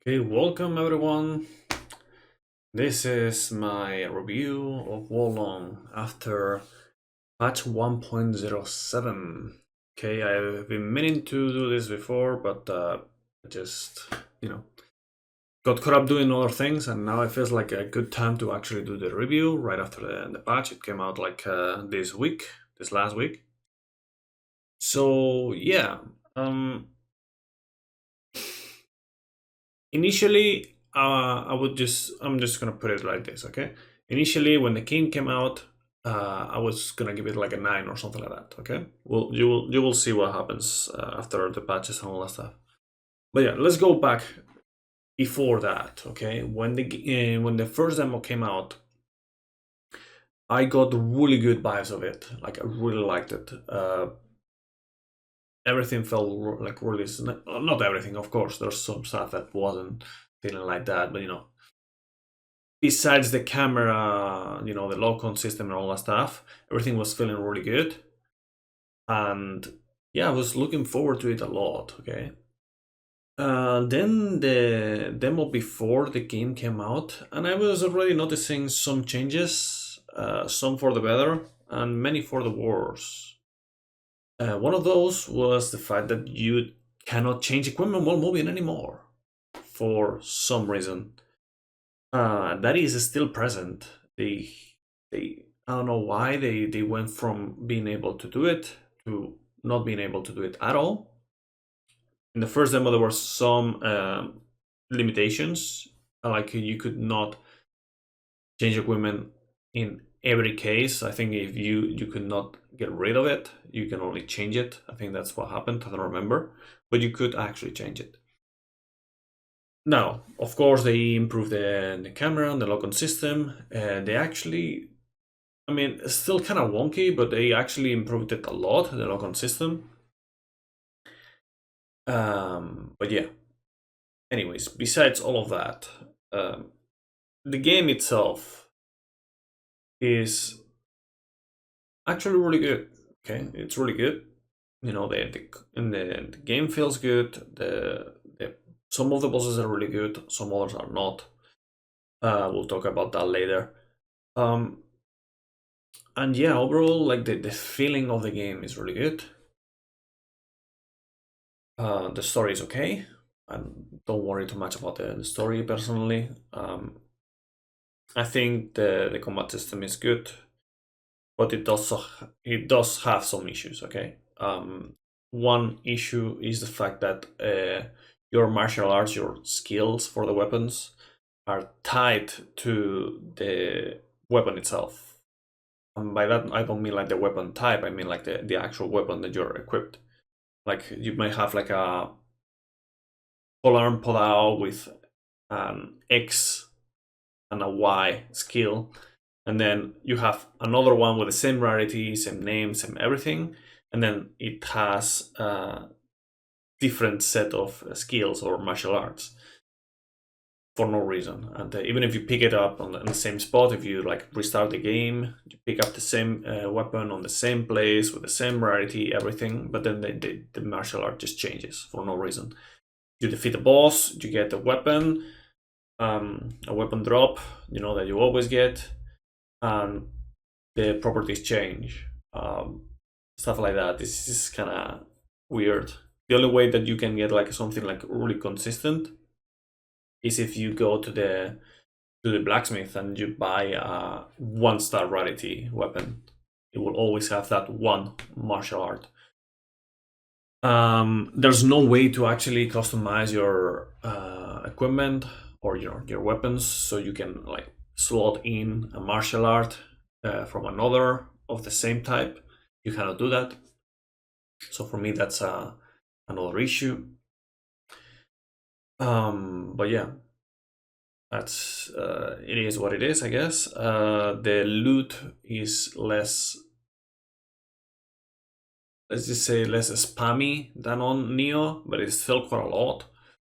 Okay, welcome everyone. This is my review of Wolong after patch 1.07. Okay, I've been meaning to do this before, but I just, you know, got caught up doing other things, and now it feels like a good time to actually do the review right after the patch. It came out like this last week. So yeah, um, initially, I'm just gonna put it like this, okay? Initially, when the game came out, I was gonna give it like a 9 or something like that, okay? Well, you will see what happens after the patches and all that stuff. But yeah, let's go back before that, okay? When the first demo came out, I got really good vibes of it. Like I really liked it. Everything felt like really not everything, of course. There's some stuff that wasn't feeling like that, but besides the camera, the lock-on system and all that stuff, everything was feeling really good. And yeah, I was looking forward to it a lot, okay? Then the demo before the game came out, and I was already noticing some changes, some for the better, and many for the worse. One of those was the fact that you cannot change equipment while moving anymore, for some reason. That is still present. They I don't know why they went from being able to do it to not being able to do it at all. In the first demo, there were some limitations, like you could not change equipment in every case. I think if you could not get rid of it, you can only change it. I think that's what happened. I don't remember, but you could actually change it. Now, of course, they improved the camera and the lock-on system. They actually, I mean, it's still kind of wonky, but they actually improved it a lot, the lock-on system. But yeah, anyways, besides all of that, the game itself is actually really good. Okay, it's really good. The game feels good. The some of the bosses are really good. Some others are not. We'll talk about that later. Um, and yeah, overall, like the feeling of the game is really good. The story is okay. I don't worry too much about the story personally. I think the combat system is good, but it does have some issues. Okay. One issue is the fact that your martial arts, your skills for the weapons, are tied to the weapon itself. And by that, I don't mean like the weapon type. I mean like the actual weapon that you're equipped. Like you might have like a polearm podao with an X and a Y skill, and then you have another one with the same rarity, same name, same everything, and then it has a different set of skills or martial arts for no reason. And even if you pick it up on the same spot, if you like restart the game, you pick up the same weapon on the same place with the same rarity, everything, but then the martial art just changes for no reason. You defeat the boss, you get a weapon drop, that you always get, and the properties change. Stuff like that. This is kind of weird. The only way that you can get like something like really consistent is if you go to the blacksmith and you buy a 1-star rarity weapon. It will always have that one martial art. There's no way to actually customize your equipment or your weapons, so you can like slot in a martial art from another of the same type. You cannot do that. So for me, that's another issue. But yeah, that's it is what it is, I guess. The loot is less, let's just say, less spammy than on Neo, but it's still quite a lot.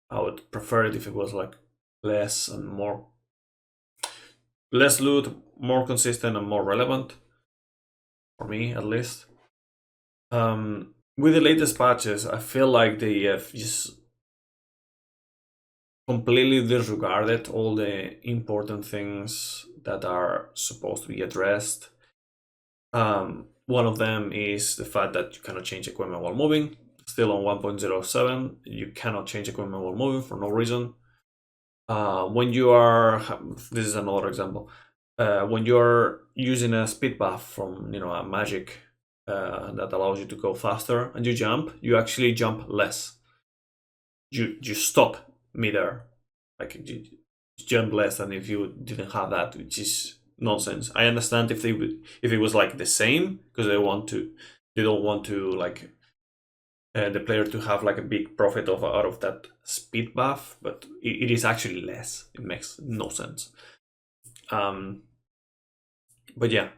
I would prefer it if it was like less and more, less loot, more consistent and more relevant for me at least. With the latest patches, I feel like they have just completely disregarded all the important things that are supposed to be addressed. One of them is the fact that you cannot change equipment while moving. Still on 1.07, you cannot change equipment while moving for no reason. When you are, this is another example, when you're using a speed buff from a magic that allows you to go faster and you jump, you actually jump less. You stop midair, like you jump less than if you didn't have that, which is nonsense. I understand if it was like the same, because they don't want to like the player to have like a big profit out of that speed buff, but it is actually less. It makes no sense. But yeah,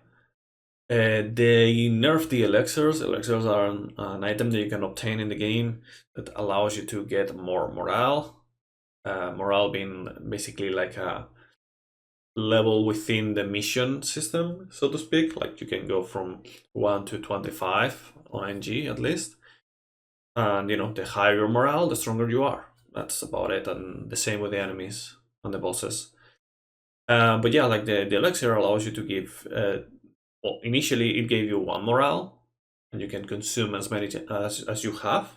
they nerfed the elixirs. Elixirs are an item that you can obtain in the game that allows you to get more morale. Morale being basically like a level within the mission system, so to speak. Like you can go from 1 to 25 on NG at least. And the higher your morale, the stronger you are. That's about it. And the same with the enemies and the bosses. But yeah, like the elixir allows you to give. Well, initially it gave you 1 morale, and you can consume as many as you have.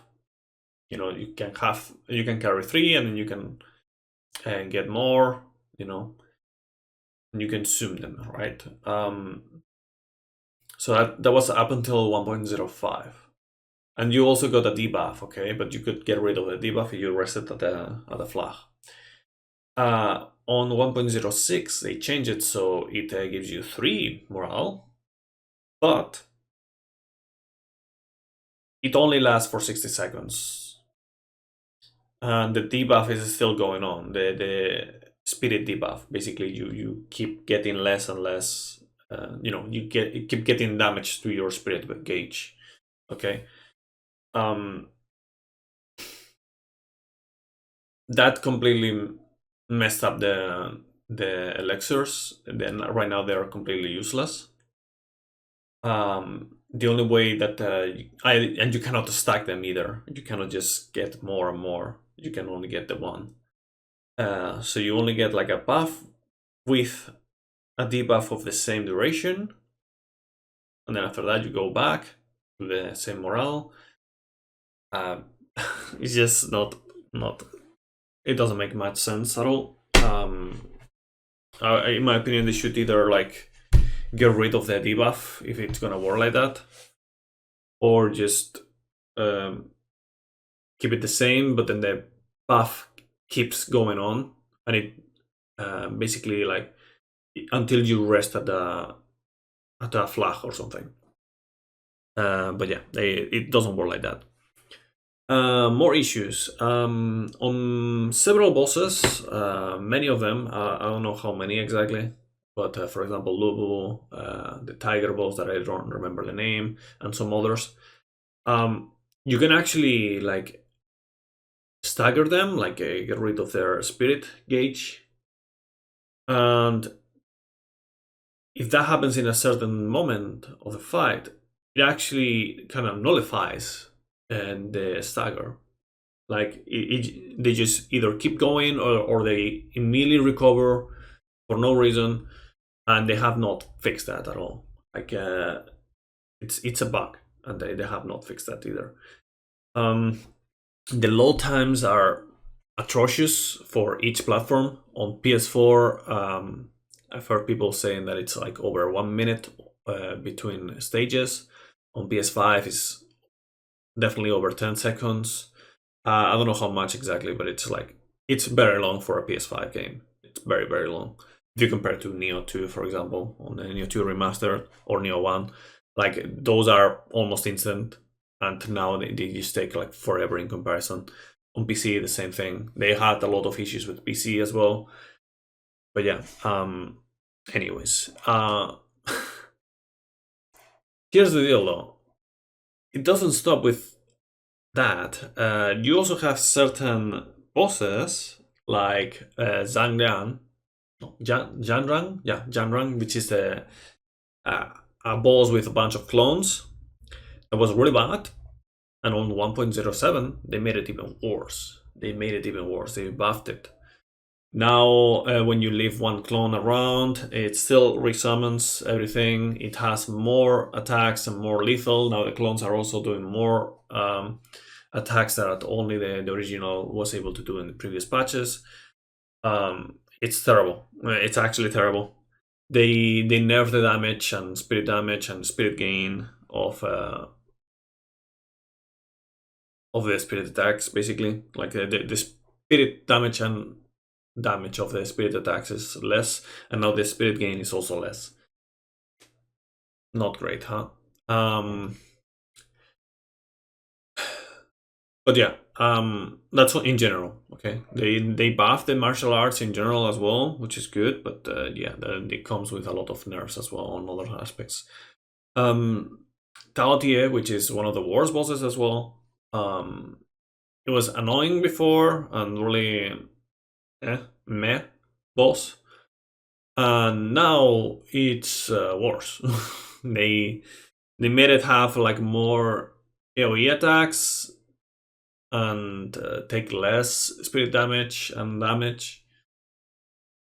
You can carry 3, and then you can get more. And you consume them, right? So that was up until 1.05. And you also got a debuff, okay? But you could get rid of the debuff if you rested at the flag. On 1.06, they changed it so it gives you 3 morale, but it only lasts for 60 seconds. And the debuff is still going on, the spirit debuff. Basically, you keep getting less and less, you keep getting damage to your spirit gauge, okay? That completely messed up the elixirs. Then right now they are completely useless. The only way that and you cannot stack them either. You cannot just get more and more. You can only get the 1. So you only get like a buff with a debuff of the same duration, and then after that you go back to the same morale. It's just not. It doesn't make much sense at all. In my opinion, they should either like get rid of the debuff if it's gonna work like that, or just keep it the same, but then the buff keeps going on, and it basically like until you rest at a flag or something. But yeah, it doesn't work like that. More issues. On several bosses, many of them, I don't know how many exactly, but for example, Lubu, the Tiger boss that I don't remember the name, and some others, you can actually like stagger them, like get rid of their spirit gauge. And if that happens in a certain moment of the fight, it actually kind of nullifies the stagger. Like they just either keep going or they immediately recover for no reason, and they have not fixed that at all. Like it's a bug, and they have not fixed that either. The load times are atrocious for each platform. On PS4, I've heard people saying that it's like over 1 minute between stages. On PS5, it's definitely over 10 seconds. I don't know how much exactly, but it's very long for a PS5 game. It's very, very long. If you compare to Neo 2, for example, on the Neo 2 Remastered or Neo 1, like those are almost instant, and now they just take like forever in comparison. On PC, the same thing. They had a lot of issues with PC as well. But yeah, anyways. Here's the deal though. It doesn't stop with that. You also have certain bosses like Janrang, which is a boss with a bunch of clones. That was really bad. And on 1.07, they made it even worse. They buffed it. Now, when you leave one clone around, it still resummons everything. It has more attacks and more lethal. Now the clones are also doing more attacks that only the original was able to do in the previous patches. It's terrible. It's actually terrible. They nerf the damage and spirit gain of the spirit attacks, basically. Like the spirit damage and damage of the spirit attacks is less, and now the spirit gain is also less. Not great, huh? But yeah, that's in general. Okay, they buff the martial arts in general as well, which is good. But yeah, it comes with a lot of nerfs as well on other aspects. Taotie, which is one of the worst bosses as well. It was annoying before and really meh boss, and now it's worse. they made it have like more AoE attacks and take less spirit damage and damage.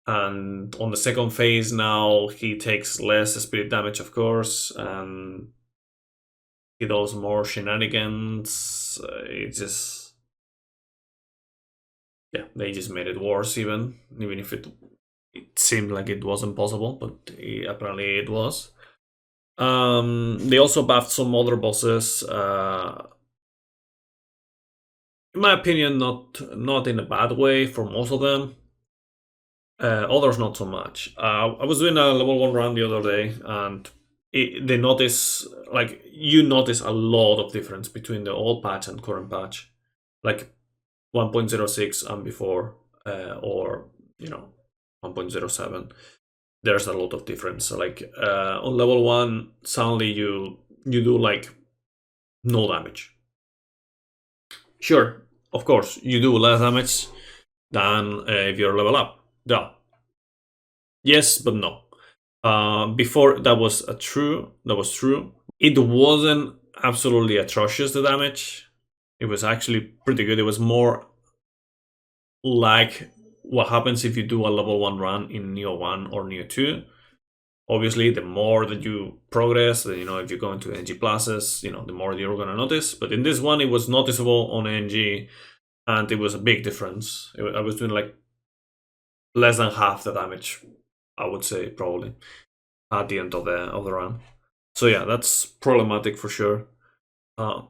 And on the second phase now, he takes less spirit damage, of course, and he does more shenanigans. It just, yeah, they just made it worse, even if it seemed like it wasn't possible, but apparently it was. They also buffed some other bosses. In my opinion, not in a bad way for most of them. Others not so much. I was doing a level 1 run the other day, and they notice, like, you notice a lot of difference between the old patch and current patch, like 1.06 and before, or 1.07. There's a lot of difference. So, like on level 1, suddenly you do like no damage. Sure, of course, you do less damage than if you're level up. Duh. Yes, but no. Before that was true. That was true. It wasn't absolutely atrocious, the damage. It was actually pretty good. It was more like what happens if you do a level 1 run in Neo 1 or Neo 2. Obviously, the more that you progress, if you go into NG classes, the more you're gonna notice. But in this one, it was noticeable on NG, and it was a big difference. I was doing like less than half the damage, I would say, probably at the end of the run. So yeah, that's problematic for sure. I'm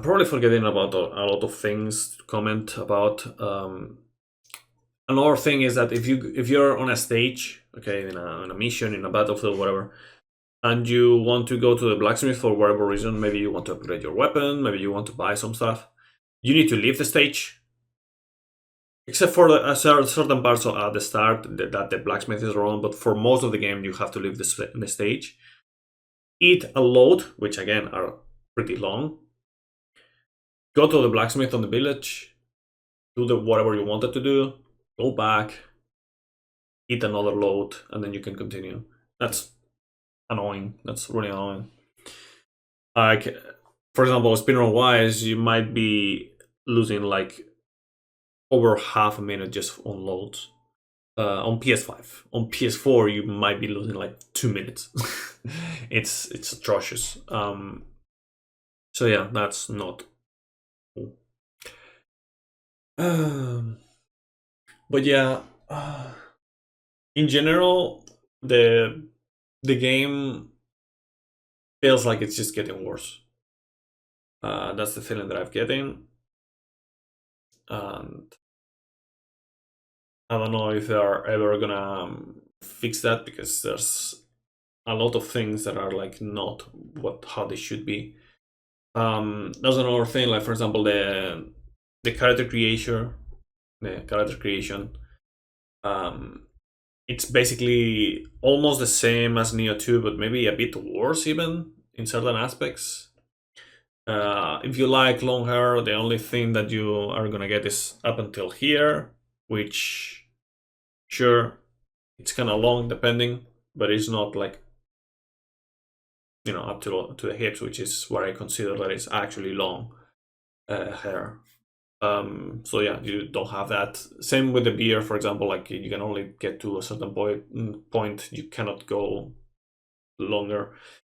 probably forgetting about a lot of things to comment about. Another thing is that if you're on a stage, okay, in a mission, in a battlefield, whatever, and you want to go to the blacksmith for whatever reason, maybe you want to upgrade your weapon, maybe you want to buy some stuff, you need to leave the stage. Except for certain parts at the start that the blacksmith is around, but for most of the game you have to leave the stage. Eat a load, which again are pretty long. Go to the blacksmith on the village, do whatever you wanted to do, go back, eat another load, and then you can continue. That's annoying. That's really annoying. Like, for example, speedrun wise, you might be losing like over half a minute just on loads. On PS5. On PS4, you might be losing like 2 minutes. it's atrocious. So yeah, that's not cool. But yeah, in general, the game feels like it's just getting worse. That's the feeling that I'm getting, and I don't know if they are ever gonna fix that, because there's a lot of things that are like not how they should be. There's another thing, like for example the character creation. It's basically almost the same as Neo 2, but maybe a bit worse even in certain aspects. If you like long hair, the only thing that you are gonna get is up until here, which, sure, it's kind of long depending, but it's not like, up to the hips, which is what I consider that is actually long hair. So yeah, you don't have that. Same with the beer, for example, like you can only get to a certain point. You cannot go longer.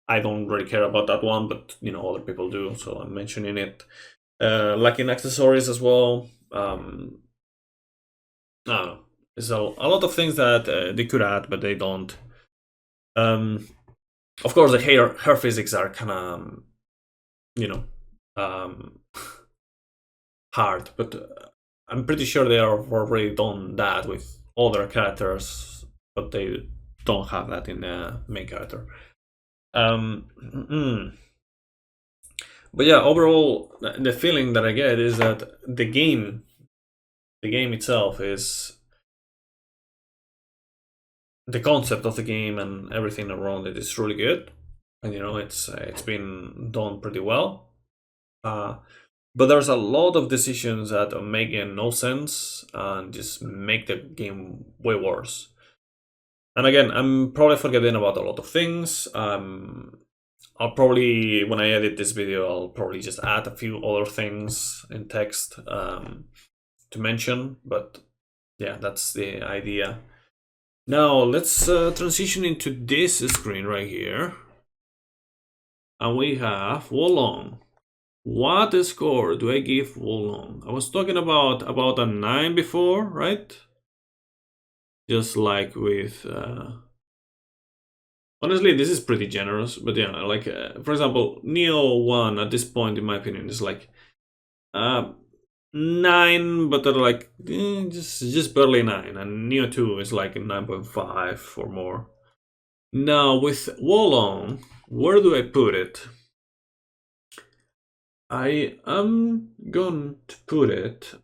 I don't really care about that one, but other people do, so I'm mentioning it. Like in accessories as well. I don't know. So a lot of things that they could add, but they don't. Of course, the hair physics are kind of, um, hard, but I'm pretty sure they have already done that with other characters, but they don't have that in the main character. But yeah, overall, the feeling that I get is that the game itself is the concept of the game and everything around it is really good, and it's been done pretty well. But there's a lot of decisions that are making no sense and just make the game way worse. And again, I'm probably forgetting about a lot of things. I'll probably, when I edit this video, I'll probably just add a few other things in text to mention. But yeah, that's the idea. Now let's transition into this screen right here. And we have Wolong. What score do I give Wolong? I was talking about a 9 before, right? Just like with... honestly, this is pretty generous, but yeah, like, for example, Neo 1 at this point, in my opinion, is like 9, but they're like just barely 9, and Neo 2 is like 9.5 or more. Now, with Wolong, where do I put it? I am going to put it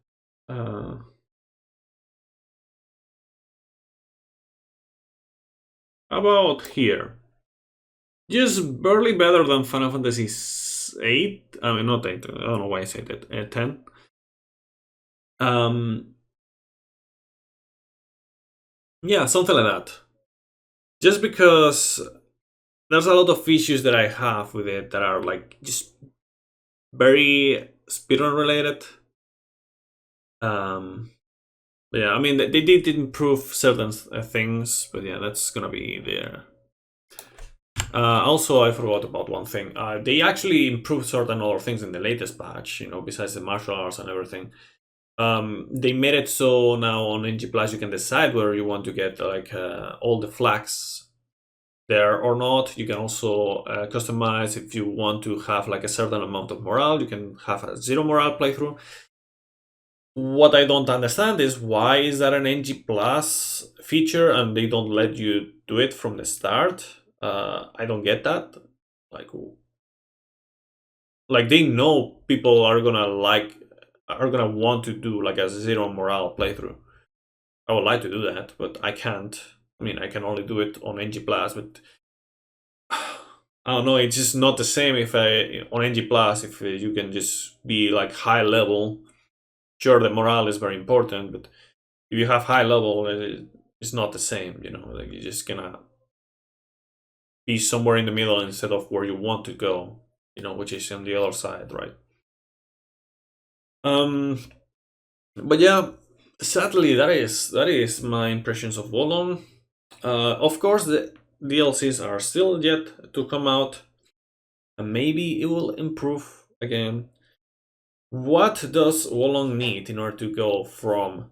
about here. Just barely better than Final Fantasy 8. I mean, not 8. I don't know why I said it. 10. Yeah, something like that. Just because there's a lot of issues that I have with it that are like just very speedrun related. Yeah, I mean, they did improve certain things, but yeah, that's gonna be there. Also, I forgot about one thing. They actually improved certain other things in the latest patch, besides the martial arts and everything. They made it so now on NG Plus you can decide whether you want to get like all the flags there or not. You can also customize if you want to have like a certain amount of morale. You can have a 0 morale playthrough. What I don't understand is why is that an NG Plus feature and they don't let you do it from the start. I don't get that. Like they know people are gonna want to do like a 0 morale playthrough. I would like to do that, but I can't. I mean, I can only do it on NG Plus, but I don't know. It's just not the same if on NG Plus if you can just be like high level. Sure, the morale is very important, but if you have high level, it's not the same. Like you're just gonna be somewhere in the middle instead of where you want to go. Which is on the other side, right? But yeah, sadly, that is my impressions of Wolong. Of course, the DLCs are still yet to come out, and maybe it will improve again. What does Wolong need in order to go from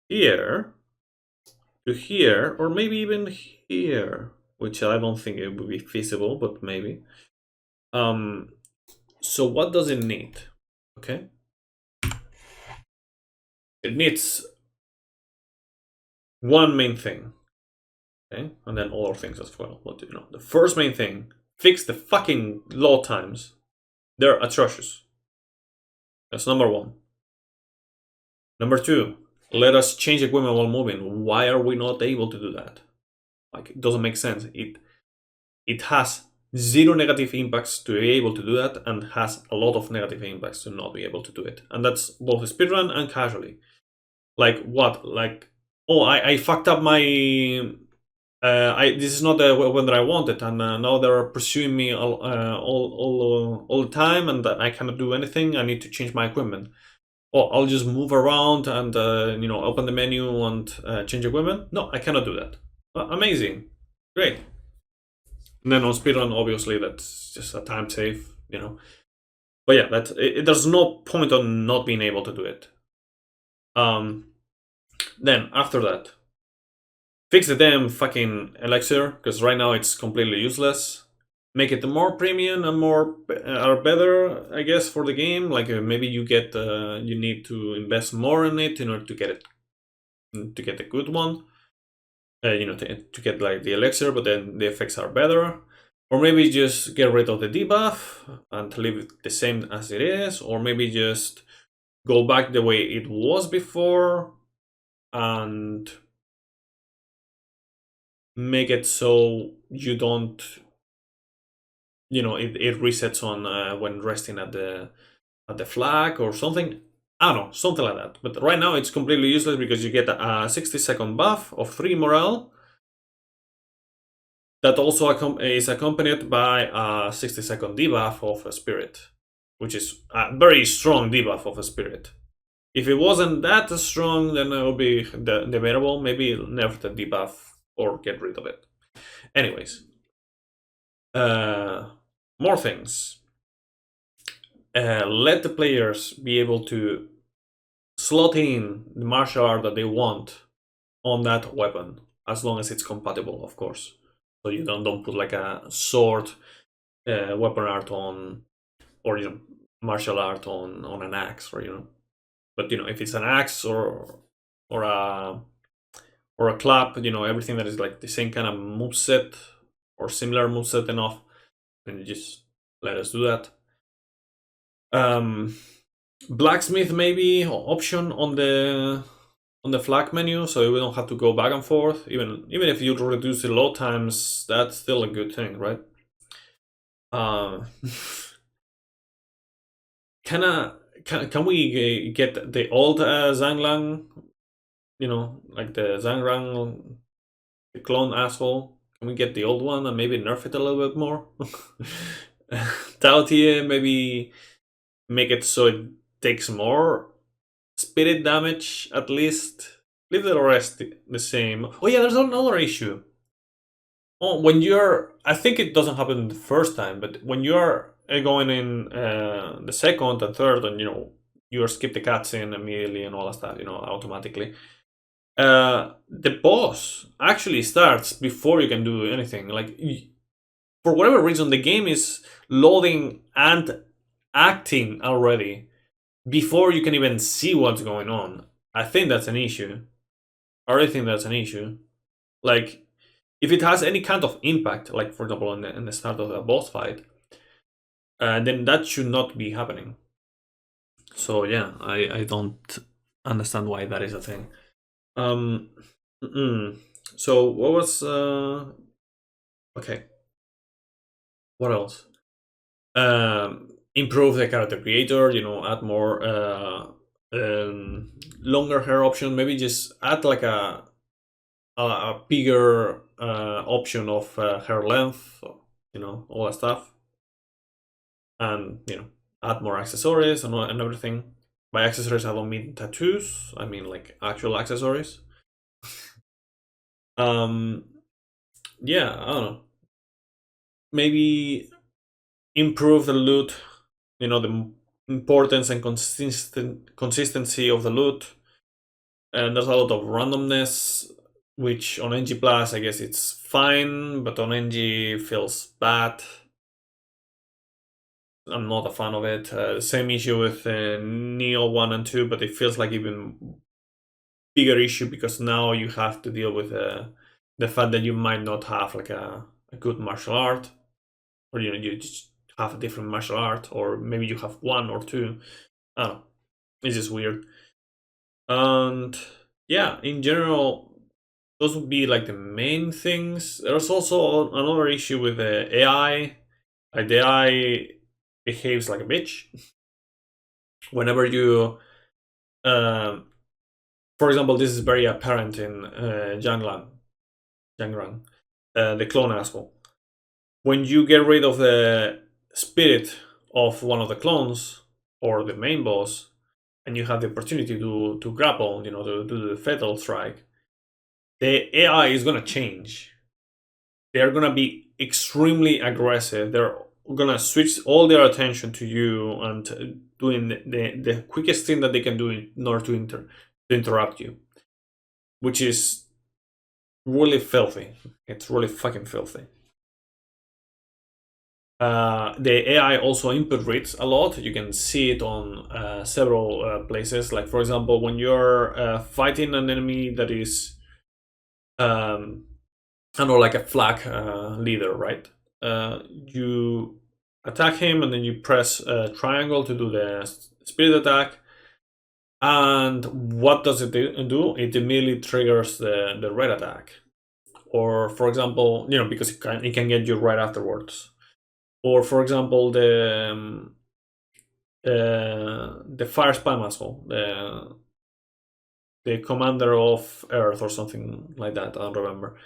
here to here, or maybe even here? Which I don't think it would be feasible, but maybe. So what does it need? Okay. It needs one main thing. Okay, and then other things as well. But the first main thing, fix the fucking load times. They're atrocious. That's number one. Number two, let us change equipment while moving. Why are we not able to do that? Like, it doesn't make sense. It has 0 negative impacts to be able to do that, and has a lot of negative impacts to not be able to do it. And that's both speedrun and casually. Like what? Like, oh, I fucked up my this is not the weapon that I wanted, and now they're pursuing me all the time, and I cannot do anything. I need to change my equipment. Or I'll just move around and open the menu and change equipment. No, I cannot do that. Amazing, great. And then on speedrun, obviously that's just a time save, But yeah, there's no point on not being able to do it. Then after that, fix the damn fucking elixir, because right now it's completely useless. Make it more premium and more are better, I guess, for the game. Like maybe you need to invest more in it in order to get a good one. To get like the elixir, but then the effects are better. Or maybe just get rid of the debuff and leave it the same as it is. Or maybe just go back the way it was before and make it so you don't, it resets on when resting at the flag or something. I don't know, something like that. But right now it's completely useless because you get a 60-second buff of 3 morale that also is accompanied by a 60-second debuff of a spirit, which is a very strong debuff of a spirit. If it wasn't that strong, then it would be debatable. Maybe nerf the debuff or get rid of it. Anyways, more things. Let the players be able to slot in the martial art that they want on that weapon, as long as it's compatible, of course. So you don't put like a sword weapon art on, or martial art on an axe, or But if it's an axe or a club, everything that is like the same kind of moveset or similar moveset enough, then you just let us do that. Blacksmith maybe option on the flag menu, so we don't have to go back and forth. Even if you reduce the load times, that's still a good thing, right? Can we get the old Zhanglang? Like the Zhangrang, the clone asshole. Can we get the old one and maybe nerf it a little bit more? Taotie, maybe make it so it takes more spirit damage at least. Leave the rest the same. Oh yeah, there's another issue. Oh, I think it doesn't happen the first time, but when you're going in the second and third, and you skip the cutscene immediately and all that stuff, automatically. The boss actually starts before you can do anything. Like, for whatever reason, the game is loading and acting already before you can even see what's going on. I think that's an issue. I really think that's an issue. Like, if it has any kind of impact, like for example in the start of a boss fight, then that should not be happening. So yeah, I don't understand why that is a thing. So what was okay? What else? Improve the character creator. Add more longer hair option. Maybe just add like a bigger option of hair length. All that stuff, and add more accessories and everything. By accessories, I don't mean tattoos. I mean like actual accessories. Yeah, I don't know. Maybe improve the loot. The importance and consistency of the loot. And there's a lot of randomness, which on NG Plus I guess it's fine, but on NG feels bad. I'm not a fan of it. Same issue with Neo 1 and 2, but it feels like even bigger issue because now you have to deal with the fact that you might not have like a good martial art, or you just have a different martial art, or maybe you have one or two. I don't know. It's just weird. And yeah, in general, those would be like the main things. There's also another issue with the AI. Like the AI behaves like a bitch. Whenever you, for example, this is very apparent in Jianglan. Yangrang, the clone asshole. When you get rid of the spirit of one of the clones or the main boss, and you have the opportunity to grapple, to do the fatal strike, the AI is gonna change. They're gonna be extremely aggressive. They're gonna switch all their attention to you and doing the quickest thing that they can do in order to interrupt you, which is really filthy. It's really fucking filthy. The AI also input reads a lot. You can see it on several places. Like, for example, when you're fighting an enemy that is, I don't know, like a flag leader, right? You attack him and then you press triangle to do the spirit attack. And what does it do? It immediately triggers the red attack. Or, for example, because it can get you right afterwards. Or, for example, the fire spam asshole, the commander of Earth or something like that. I don't remember.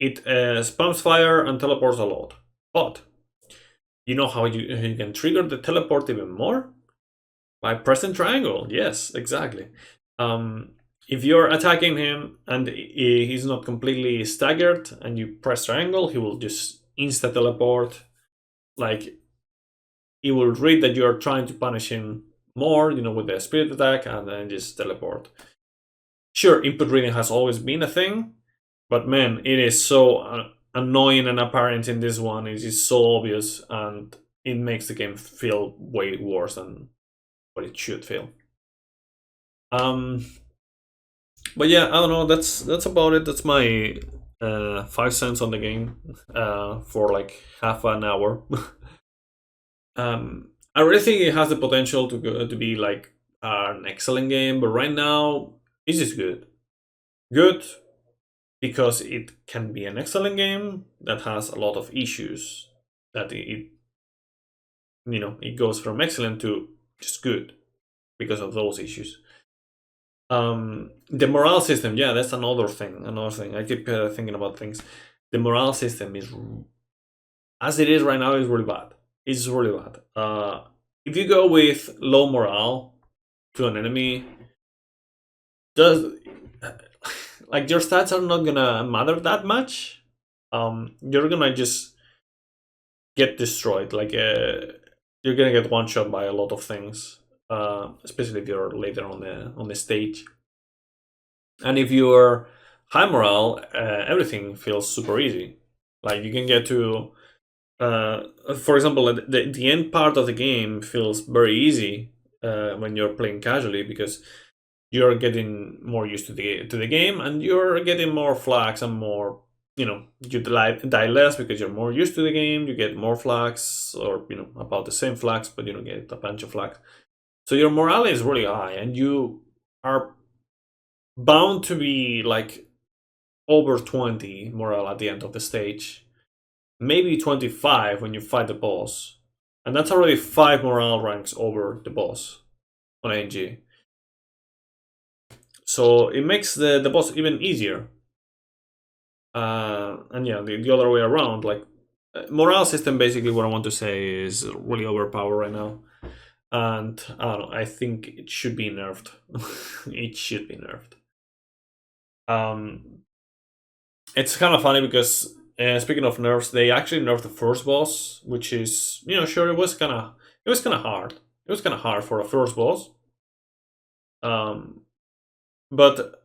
It spams fire and teleports a lot. But you know how you can trigger the teleport even more? By pressing triangle. Yes, exactly. If you're attacking him and he's not completely staggered and you press triangle, he will just insta teleport. Like, he will read that you're trying to punish him more, with the spirit attack, and then just teleport. Sure, input reading has always been a thing, but man, it is so annoying and apparent in this one. It is so obvious, and it makes the game feel way worse than what it should feel. But yeah, I don't know. That's about it. That's my 5 cents on the game for like half an hour. I really think it has the potential to be like an excellent game, but right now it's just good. Good because it can be an excellent game that has a lot of issues. That it goes from excellent to just good because of those issues. The morale system, yeah, that's another thing. I keep thinking about things. The morale system is, as it is right now, is really bad. It's really bad. If you go with low morale to an enemy, like, your stats are not gonna matter that much. You're gonna just get destroyed. Like, you're gonna get one shot by a lot of things, especially if you're later on the stage. And if you're high morale, everything feels super easy. Like, you can get to, for example, the end part of the game feels very easy when you're playing casually, because you're getting more used to the game, and you're getting more flags and more, you die less because you're more used to the game. You get more flags, or about the same flags, but you don't get a bunch of flags. So your morale is really high, and you are bound to be like over 20 morale at the end of the stage. Maybe 25 when you fight the boss. And that's already 5 morale ranks over the boss on ANG. So it makes the boss even easier. And yeah, the other way around, like, morale system, basically what I want to say, is really overpowered right now. And I don't know, I think it should be nerfed. It should be nerfed. It's kind of funny because, speaking of nerfs, they actually nerfed the first boss, which is, sure, it was kind of hard. It was kind of hard for a first boss. But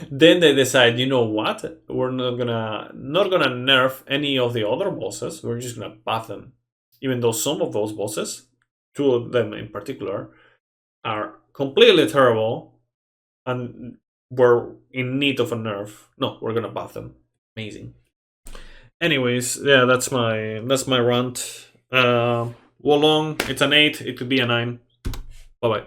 then they decide, you know what? We're not gonna nerf any of the other bosses. We're just gonna buff them, even though some of those bosses, 2 of them in particular, are completely terrible and were in need of a nerf. No, we're gonna buff them. Amazing. Anyways, yeah, that's my rant. Wolong, it's an 8. It could be a 9. Bye bye.